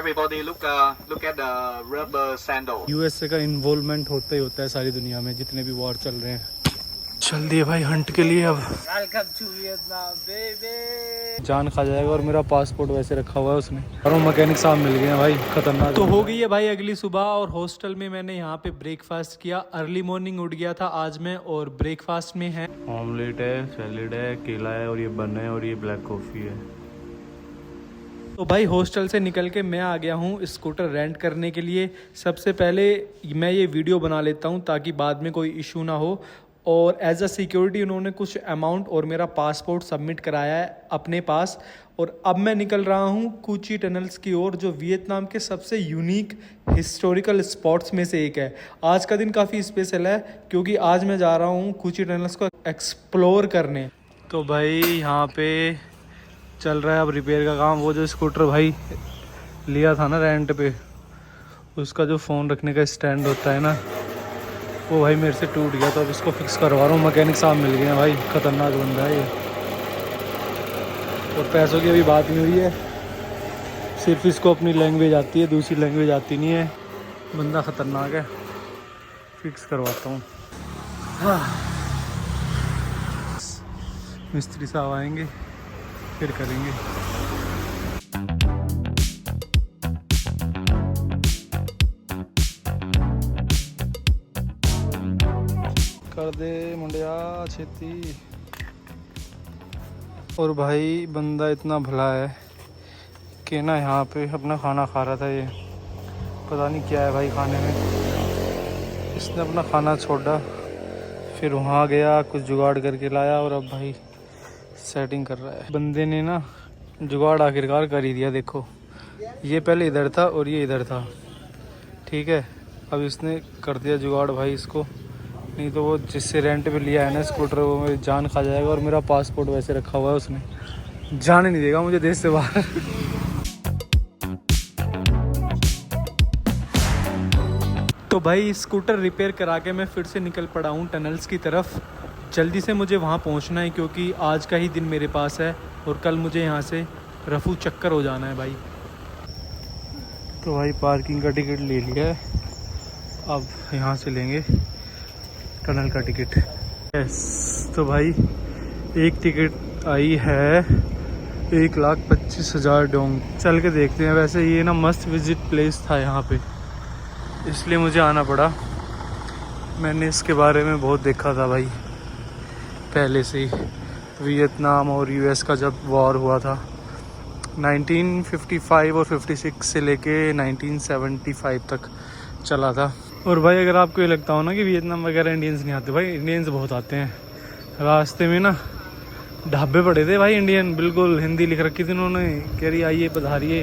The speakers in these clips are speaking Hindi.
everybody look at the rubber sandal. USA का इन्वॉल्वमेंट होता ही होता है सारी दुनिया में, जितने भी वॉर चल रहे हैं। चल दिए भाई हंट के लिए। अब जान खा जाएगा। और मेरा पासपोर्ट वैसे रखा हुआ है उसने। और मैकेनिक साहब मिल गए हैं भाई, खतरनाक। तो हो गई है भाई अगली सुबह, और हॉस्टल में मैंने यहाँ पे ब्रेकफास्ट किया। अर्ली मॉर्निंग उठ गया था आज मैं, और ब्रेकफास्ट में है ऑमलेट है, सैलेड है, केला है, और ये बन है, और ये ब्लैक कॉफ़ी है। तो भाई हॉस्टल से निकल के मैं आ गया हूँ स्कूटर रेंट करने के लिए। सबसे पहले मैं ये वीडियो बना लेता हूँ ताकि बाद में कोई इशू ना हो। और एज अ सिक्योरिटी उन्होंने कुछ अमाउंट और मेरा पासपोर्ट सबमिट कराया है अपने पास। और अब मैं निकल रहा हूँ कूची टनल्स की ओर, जो वियतनाम के सबसे यूनिक हिस्टोरिकल स्पॉट्स में से एक है। आज का दिन काफ़ी स्पेशल है क्योंकि आज मैं जा रहा हूँ कूची टनल्स को एक्सप्लोर करने। तो भाई यहाँ पे चल रहा है अब रिपेयर का काम। वो जो स्कूटर भाई लिया था ना रेंट पे, उसका जो फ़ोन रखने का स्टैंड होता है ना, वो भाई मेरे से टूट गया। तो अब इसको फिक्स करवा रहा हूँ। मैकेनिक साहब मिल गए हैं भाई, ख़तरनाक बंदा है ये। और पैसों की अभी बात नहीं हुई है, सिर्फ इसको अपनी लैंग्वेज आती है, दूसरी लैंग्वेज आती नहीं है। बंदा ख़तरनाक है, फिक्स करवाता हूँ। हाँ, मिस्त्री साहब आएंगे फिर करेंगे। कर दे मुंडिया छेती। और भाई बंदा इतना भला है कि ना यहाँ पे अपना खाना खा रहा था। ये पता नहीं क्या है भाई खाने में। इसने अपना खाना छोड़ा, फिर वहाँ गया, कुछ जुगाड़ करके लाया, और अब भाई सेटिंग कर रहा है। बंदे ने ना जुगाड़ आखिरकार कर ही दिया। देखो ये पहले इधर था और ये इधर था, ठीक है। अब इसने कर दिया जुगाड़ भाई इसको, नहीं तो वो जिससे रेंट पे लिया है ना स्कूटर, वो मेरी जान खा जाएगा। और मेरा पासपोर्ट वैसे रखा हुआ है उसने, जाने नहीं देगा मुझे देश से बाहर। तो भाई स्कूटर रिपेयर करा के मैं फिर से निकल पड़ा हूँ टनल्स की तरफ। जल्दी से मुझे वहाँ पहुँचना है क्योंकि आज का ही दिन मेरे पास है और कल मुझे यहाँ से रफू चक्कर हो जाना है भाई। तो भाई पार्किंग का टिकट ले लिया है, अब यहाँ से लेंगे टनल का टिकट। यस, तो भाई एक टिकट आई है 1,25,000 डोंग। चल के देखते हैं। वैसे ये ना मस्त विजिट प्लेस था यहाँ पे, इसलिए मुझे आना पड़ा। मैंने इसके बारे में बहुत देखा था भाई पहले से ही। वियतनाम और यूएस का जब वॉर हुआ था 1955 और 56 से लेके 1975 तक चला था। और भाई अगर आपको ये लगता हो ना कि वियतनाम वगैरह इंडियंस नहीं आते, भाई इंडियंस बहुत आते हैं। रास्ते में ना ढाबे पड़े थे भाई इंडियन, बिल्कुल हिंदी लिख रखी थी उन्होंने, कह रही आइए पधारिए,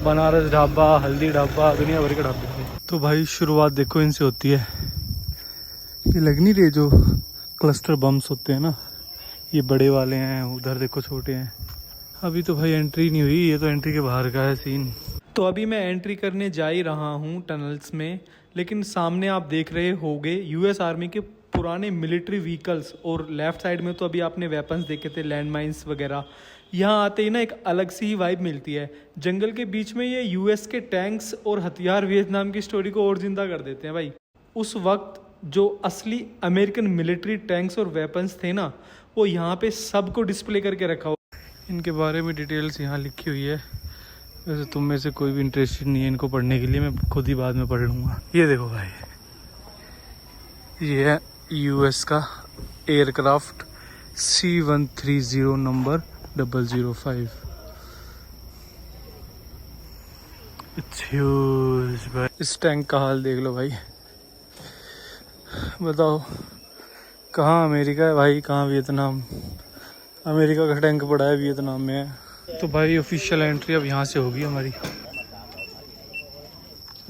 बनारस ढाबा, हल्दी ढाबा, दुनिया भर के ढाबे थे। तो भाई शुरुआत देखो इनसे होती है। ये लग नहीं रहे जो क्लस्टर बम्स होते हैं ना, ये बड़े वाले हैं, उधर देखो छोटे हैं। अभी तो भाई एंट्री नहीं हुई, ये तो एंट्री के बाहर का है सीन। तो अभी मैं एंट्री करने जा ही रहा हूँ टनल्स में, लेकिन सामने आप देख रहे होंगे यूएस आर्मी के पुराने मिलिट्री व्हीकल्स, और लेफ्ट साइड में तो अभी आपने वेपन्स देखे थे, लैंड माइंस वगैरह। यहाँ आते ही ना एक अलग सी ही वाइब मिलती है। जंगल के बीच में ये यूएस के टैंक्स और हथियार वियतनाम की स्टोरी को और जिंदा कर देते हैं भाई। उस वक्त जो असली अमेरिकन मिलिट्री टैंक्स और वेपन्स थे ना, वो यहाँ पे सबको डिस्प्ले करके रखा हुआ। इनके बारे में डिटेल्स यहाँ लिखी हुई है। वैसे तुम में से कोई भी इंटरेस्टेड नहीं है इनको पढ़ने के लिए, मैं खुद ही बाद में पढ़ लूँगा। ये देखो भाई, ये है यूएस का एयरक्राफ्ट C-130 नंबर 005। भाई इस टैंक का हाल देख लो भाई। बताओ कहाँ अमेरिका है भाई, कहाँ वियतनाम। अमेरिका का टैंक पड़ा है, वियतनाम में है। तो भाई ऑफिशियल एंट्री अब यहाँ से होगी हमारी।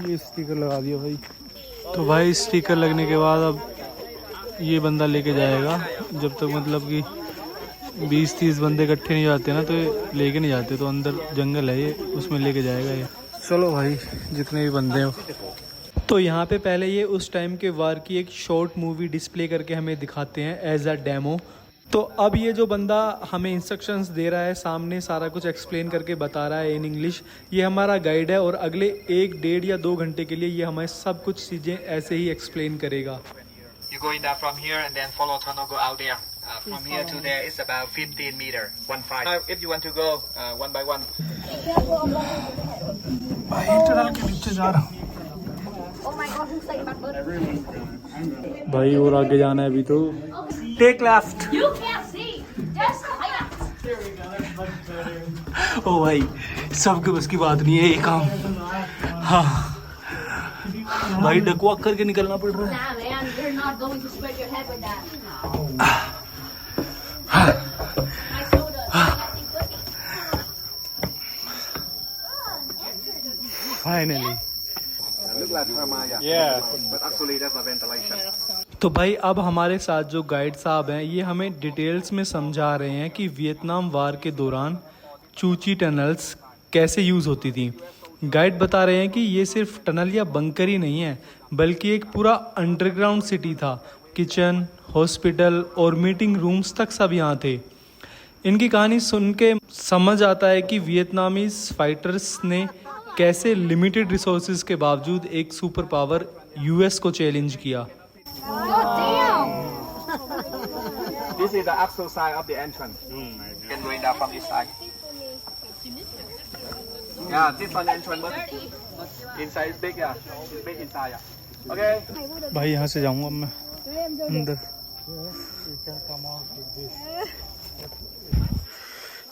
ये स्टिकर लगा दिया भाई। तो भाई स्टिकर लगने के बाद अब ये बंदा लेके जाएगा। जब तक मतलब कि 20-30 बंदे इकट्ठे नहीं जाते ना, तो ये लेके नहीं जाते। तो अंदर जंगल है ये, उसमें लेके जाएगा ये। चलो भाई जितने भी बंदे हो। तो यहाँ पे पहले ये उस टाइम के वार की एक शॉर्ट मूवी डिस्प्ले करके हमें दिखाते हैं एज अ डेमो। तो अब ये जो बंदा हमें इंस्ट्रक्शंस दे रहा है, सामने सारा कुछ एक्सप्लेन करके बता रहा है इन इंग्लिश, ये हमारा गाइड है और अगले 1, 1.5 या 2 घंटे के लिए ये हमें सब कुछ चीज़ें ऐसे ही एक्सप्लेन करेगा। You go in there from here and then follow tunnel, go out there. From here to there is about 15 meter, 1.5. If you want to go one by one. भाई टनल के नीचे जा रहा हूँ भाई, और आगे जाना है अभी तो। Take left. ओ भाई, सबके बस की बात नहीं है ये काम। हाँ भाई, डकवाक करके निकलना पड़ रहा है। फाइनली। तो भाई अब हमारे साथ जो गाइड साहब हैं, ये हमें डिटेल्स में समझा रहे हैं कि वियतनाम वार के दौरान चूची टनल्स कैसे यूज़ होती थी। गाइड बता रहे हैं कि ये सिर्फ टनल या बंकर ही नहीं है, बल्कि एक पूरा अंडरग्राउंड सिटी था। किचन, हॉस्पिटल और मीटिंग रूम्स तक सब यहाँ थे। इनकी कहानी सुन के समझ आता है कि वियतनामीज फाइटर्स ने कैसे लिमिटेड रिसोर्सेज के बावजूद एक सुपर पावर यूएस को चैलेंज किया। This is the actual side of the entrance. You can go in there from this side. Yeah, this one entrance. But inside is big, yeah. It's big inside, yeah. Okay. भाई यहाँ से जाऊँगा मैं अंदर।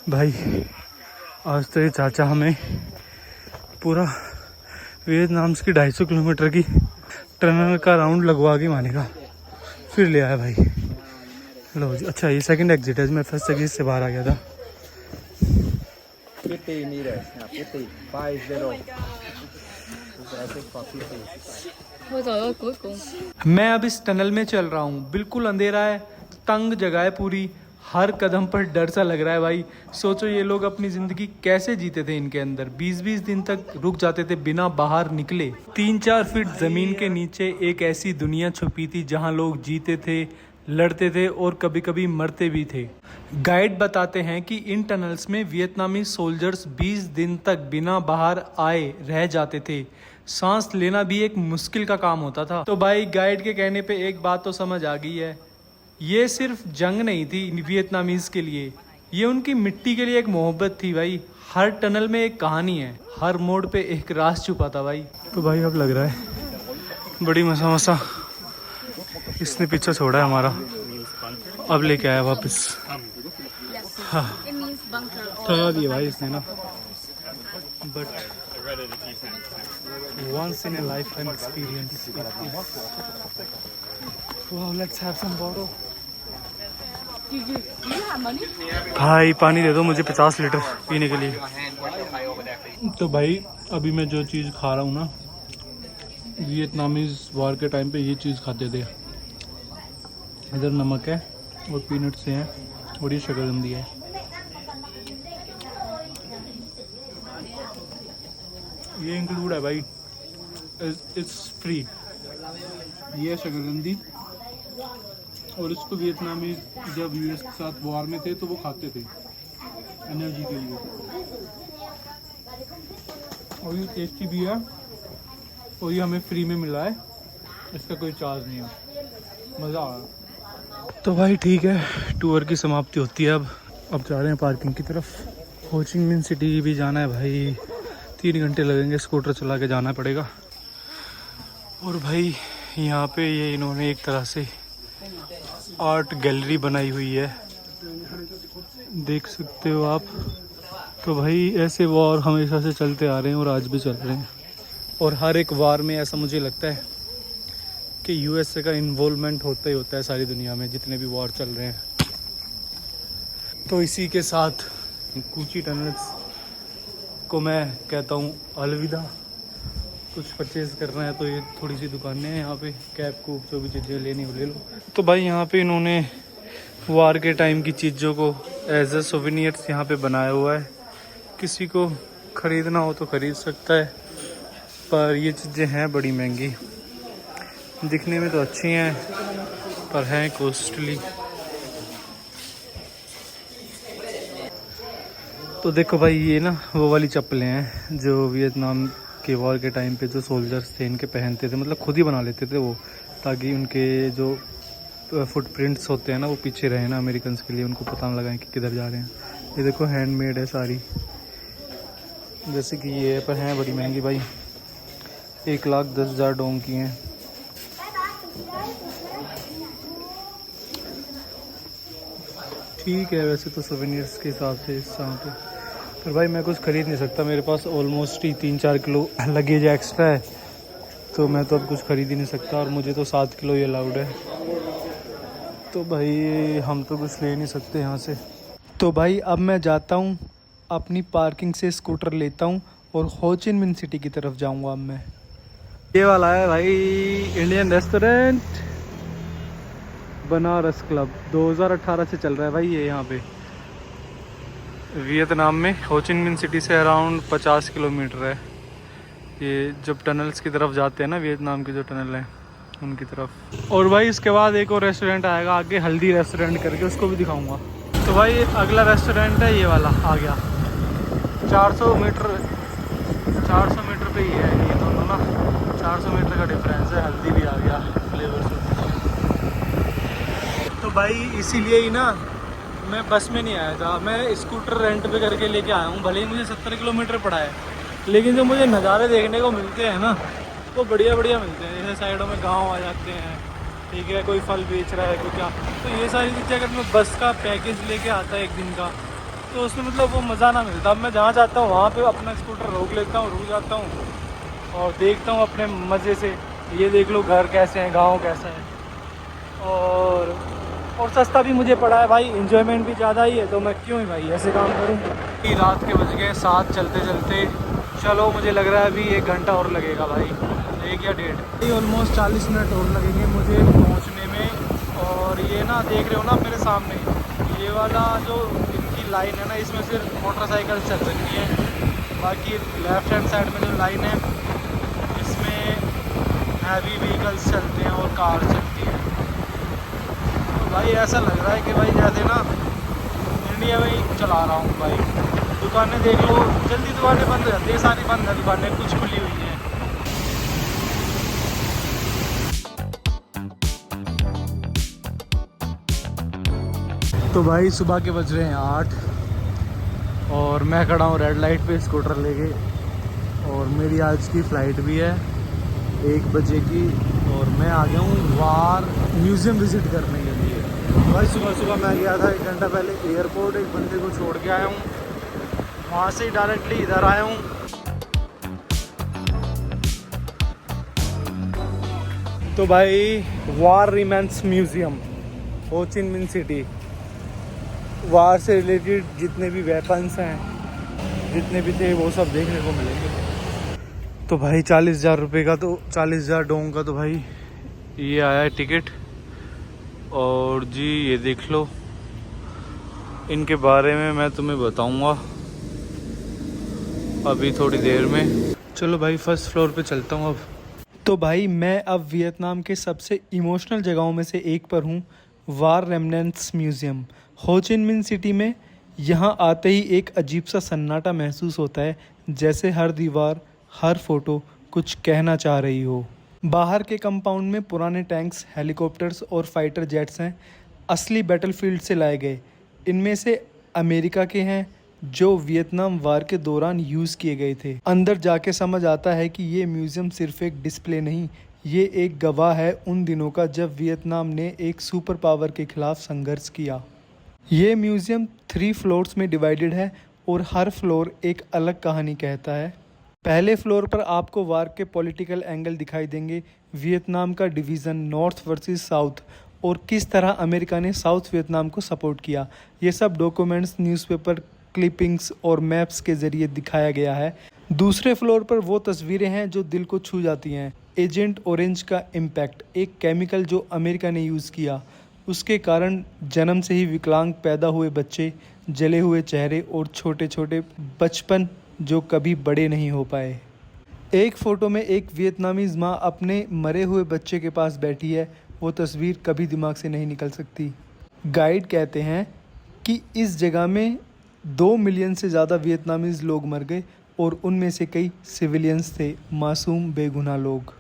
भाई आज तो ये चाचा हमें पूरा वियतनाम की 250 किलोमीटर की टनल का राउंड लगवा के मानेगा, फिर ले आया भाई। लो जी, अच्छा ये सेकंड एग्जिट है, मैं फर्स्ट एग्जिट से बाहर आ गया था। 50 meters. Yeah, 50. 50. मैं अब इस टनल में चल रहा हूँ, बिल्कुल अंधेरा है, तंग जगह है पूरी, हर कदम पर डर सा लग रहा है भाई। सोचो ये लोग अपनी ज़िंदगी कैसे जीते थे इनके अंदर, 20-20 दिन तक रुक जाते थे बिना बाहर निकले। 3-4 फीट ज़मीन के नीचे एक ऐसी दुनिया छुपी थी जहाँ लोग जीते थे, लड़ते थे और कभी कभी मरते भी थे। गाइड बताते हैं कि इन टनल्स में वियतनामी सोल्जर्स 20 दिन तक बिना बाहर आए रह जाते थे। सांस लेना भी एक मुश्किल का काम होता था। तो भाई गाइड के कहने पे एक बात तो समझ आ गई है, ये सिर्फ जंग नहीं थी वियतनामीज के लिए, ये उनकी मिट्टी के लिए एक मोहब्बत थी भाई। हर टनल में एक कहानी है, हर मोड़ पे एक राज छुपा था भाई। तो भाई अब लग रहा है बड़ी मसा इसने पीछे छोड़ा है हमारा, अब लेके आया वापस। हाँ ठगा दिया भाई इसने ना, but once in a lifetime experience. Wow, let's have some water. भाई पानी दे दो मुझे 50 लीटर पीने के लिए। तो भाई अभी मैं जो चीज़ खा रहा हूँ ना, वियतनामीज वार के टाइम पे ये चीज़ खाते थे। इधर नमक है और पीनट्स हैं और ये शकरकंदी है। ये इंक्लूड है भाई, इट्स फ्री। ये शकरकंदी, और इसको वियतनामी जब यूएस के साथ वॉर में थे तो वो खाते थे एनर्जी के लिए, और ये टेस्टी भी है और ये हमें फ्री में मिला है, इसका कोई चार्ज नहीं है। मज़ा आ रहा। तो भाई ठीक है, टूर की समाप्ति होती है अब जा रहे हैं पार्किंग की तरफ। हो ची मिन सिटी भी जाना है भाई, 3 घंटे लगेंगे, स्कूटर चला के जाना पड़ेगा। और भाई यहाँ पे ये इन्होंने एक तरह से आर्ट गैलरी बनाई हुई है, देख सकते हो आप। तो भाई ऐसे वॉर हमेशा से चलते आ रहे हैं और आज भी चल रहे हैं, और हर एक वार में ऐसा मुझे लगता है कि यूएसए का इन्वॉल्वमेंट होता ही होता है सारी दुनिया में जितने भी वॉर चल रहे हैं। तो इसी के साथ कूची टनल्स को मैं कहता हूँ अलविदा। कुछ परचेज़ करना है तो ये थोड़ी सी दुकानें हैं यहाँ पे, कैप कूप जो भी चीज़ें लेनी हो ले लो। तो भाई यहाँ पे इन्होंने वार के टाइम की चीज़ों को एज ए सोवेनियर्स यहाँ पे बनाया हुआ है, किसी को ख़रीदना हो तो ख़रीद सकता है, पर ये चीज़ें हैं बड़ी महंगी। दिखने में तो अच्छी हैं पर हैं कॉस्टली। तो देखो भाई ये ना वो वाली चप्पलें हैं जो वियतनाम के वॉर के टाइम पे जो सोल्जर्स थे इनके पहनते थे, मतलब खुद ही बना लेते थे वो, ताकि उनके जो फुटप्रिंट्स होते हैं ना वो पीछे रहे ना अमेरिकन के लिए, उनको पता ना लगाएं कि किधर जा रहे हैं। ये देखो हैंडमेड है सारी, जैसे कि ये पर हैं बड़ी महंगी भाई, 1,10,000 डोंग की हैं। ठीक है वैसे तो सोवेनियर्स के हिसाब से इस यहाँ पे, पर भाई मैं कुछ ख़रीद नहीं सकता, मेरे पास ऑलमोस्ट ही 3-4 किलो लगेज एक्स्ट्रा है, तो मैं तो अब कुछ ख़रीद ही नहीं सकता, और मुझे तो 7 किलो ही अलाउड है, तो भाई हम तो कुछ ले नहीं सकते यहाँ से। तो भाई अब मैं जाता हूँ अपनी पार्किंग से स्कूटर लेता हूँ और हो चिन मिन सिटी की तरफ जाऊँगा अब मैं। ये वाला है भाई इंडियन रेस्टोरेंट बनारस क्लब, 2018 से चल रहा है भाई ये यहाँ पे वियतनाम में। हो चिन मिन सिटी से अराउंड 50 किलोमीटर है ये, जब टनल्स की तरफ जाते हैं ना वियतनाम के जो टनल हैं उनकी तरफ। और भाई इसके बाद एक और रेस्टोरेंट आएगा आगे, हल्दी रेस्टोरेंट करके, उसको भी दिखाऊंगा। तो भाई अगला रेस्टोरेंट है ये वाला आ गया, 400 मीटर पे ही है ये दोनों ना, 400 मीटर का डिफरेंस है। हल्दी भी आ गया फ्लेवर से। तो भाई इसीलिए ही ना मैं बस में नहीं आया था, मैं स्कूटर रेंट पे करके लेके आया हूँ। भले ही मुझे 70 किलोमीटर पड़ा है, लेकिन जो मुझे नज़ारे देखने को मिलते हैं ना वो बढ़िया मिलते हैं। जैसे साइडों में गांव आ जाते हैं, ठीक है, कोई फल बेच रहा है कोई क्या, तो ये सारी चीज़ें अगर मैं बस का पैकेज लेके आता है एक दिन का, तो उसमें मतलब वो मज़ा ना मिलता। अब मैं जहाँ जाता हूँ वहाँ पे अपना स्कूटर रोक लेता हूँ, रुक जाता हूँ और देखता हूँ अपने मज़े से। ये देख लो घर कैसे हैं, गाँव कैसा है, और सस्ता भी मुझे पड़ा है भाई, इंजॉयमेंट भी ज़्यादा ही है, तो मैं क्यों ही भाई ऐसे काम करूँ। रात के बज गए 7 चलते, चलो मुझे लग रहा है अभी 1 घंटा और लगेगा भाई, 1 या 1.5, ऑलमोस्ट 40 मिनट और लगेंगे मुझे पहुंचने में। और ये ना देख रहे हो ना मेरे सामने, ये वाला जो इनकी लाइन है ना, इसमें सिर्फ मोटरसाइकिल चल सकती है, बाकी लेफ्ट हैंड साइड में जो लाइन है इसमें हैवी व्हीकल्स चलते हैं और कार चलती है। तो भाई ऐसा लग रहा है कि भाई जैसे ना इंडिया में ही चला रहा हूँ भाई। दुकानें देख लो, जल्दी दुकानें बंद हो जाती है, सारी बंद है दुकानें, कुछ खुली हुई हैं। तो भाई सुबह के बज रहे हैं 8 और मैं खड़ा हूँ रेड लाइट पे स्कूटर लेके, और मेरी आज की फ़्लाइट भी है 1 बजे की, और मैं आ गया हूँ वार म्यूज़ियम विज़िट करने के लिए। भाई सुबह मैं गया था 1 घंटा पहले एयरपोर्ट, एक बंदे को छोड़ के आया हूँ, वहाँ से ही डायरेक्टली इधर आया हूँ। तो भाई वार रिमेंस म्यूज़ियम, हो चिन मिन सिटी, वार से रिलेटेड जितने भी वेपन्स हैं, जितने भी थे, वो सब देखने को मिलेंगे। तो भाई 40,000 रुपये का, तो 40,000 डोंग का तो भाई ये आया है टिकट। और जी ये देख लो, इनके बारे में मैं तुम्हें बताऊंगा अभी थोड़ी देर में। चलो भाई फर्स्ट फ्लोर पे चलता हूँ अब। तो भाई मैं अब वियतनाम के सबसे इमोशनल जगहों में से एक पर हूँ, वार रेमनेंट्स म्यूज़ियम, हो चिन मिन सिटी में। यहाँ आते ही एक अजीब सा सन्नाटा महसूस होता है, जैसे हर दीवार, हर फोटो कुछ कहना चाह रही हो। बाहर के कंपाउंड में पुराने टैंक्स, हेलीकॉप्टर्स और फाइटर जेट्स हैं, असली बैटलफील्ड से लाए गए। इनमें से अमेरिका के हैं जो वियतनाम वार के दौरान यूज़ किए गए थे। अंदर जाके समझ आता है कि ये म्यूज़ियम सिर्फ एक डिस्प्ले नहीं, ये एक गवाह है उन दिनों का जब वियतनाम ने एक सुपर पावर के खिलाफ संघर्ष किया। ये म्यूज़ियम 3 फ्लोर्स में डिवाइडेड है और हर फ्लोर एक अलग कहानी कहता है। पहले फ्लोर पर आपको वार के पॉलिटिकल एंगल दिखाई देंगे, वियतनाम का डिवीज़न नॉर्थ वर्सेस साउथ, और किस तरह अमेरिका ने साउथ वियतनाम को सपोर्ट किया। ये सब डॉक्यूमेंट्स, न्यूज़पेपर क्लिपिंग्स और मैप्स के ज़रिए दिखाया गया है। दूसरे फ्लोर पर वो तस्वीरें हैं जो दिल को छू जाती हैं। एजेंट ऑरेंज का इम्पैक्ट, एक केमिकल जो अमेरिका ने यूज़ किया, उसके कारण जन्म से ही विकलांग पैदा हुए बच्चे, जले हुए चेहरे और छोटे छोटे बचपन जो कभी बड़े नहीं हो पाए। एक फ़ोटो में एक वियतनामीज़ माँ अपने मरे हुए बच्चे के पास बैठी है, वो तस्वीर कभी दिमाग से नहीं निकल सकती। गाइड कहते हैं कि इस जगह में 2 मिलियन से ज़्यादा वियतनामीज़ लोग मर गए और उनमें से कई सिविलियंस थे, मासूम बेगुनाह लोग।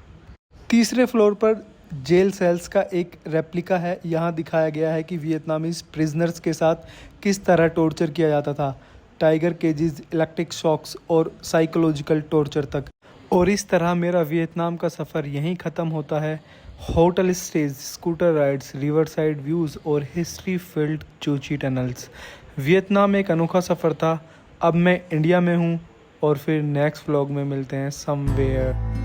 तीसरे फ्लोर पर जेल सेल्स का एक रेप्लिका है। यहाँ दिखाया गया है कि वियतनामीज़ प्रिजनर्स के साथ किस तरह टॉर्चर किया जाता था, टाइगर केजेस, इलेक्ट्रिक शॉक्स और साइकोलॉजिकल टॉर्चर तक। और इस तरह मेरा वियतनाम का सफ़र यहीं ख़त्म होता है। Hotel stage, scooter rides, river side views और हिस्ट्री फिल्ड चोची टनल्स। वियतनाम एक अनोखा सफ़र था। अब मैं इंडिया में हूँ और फिर नेक्स्ट व्लॉग में मिलते हैं समवेयर।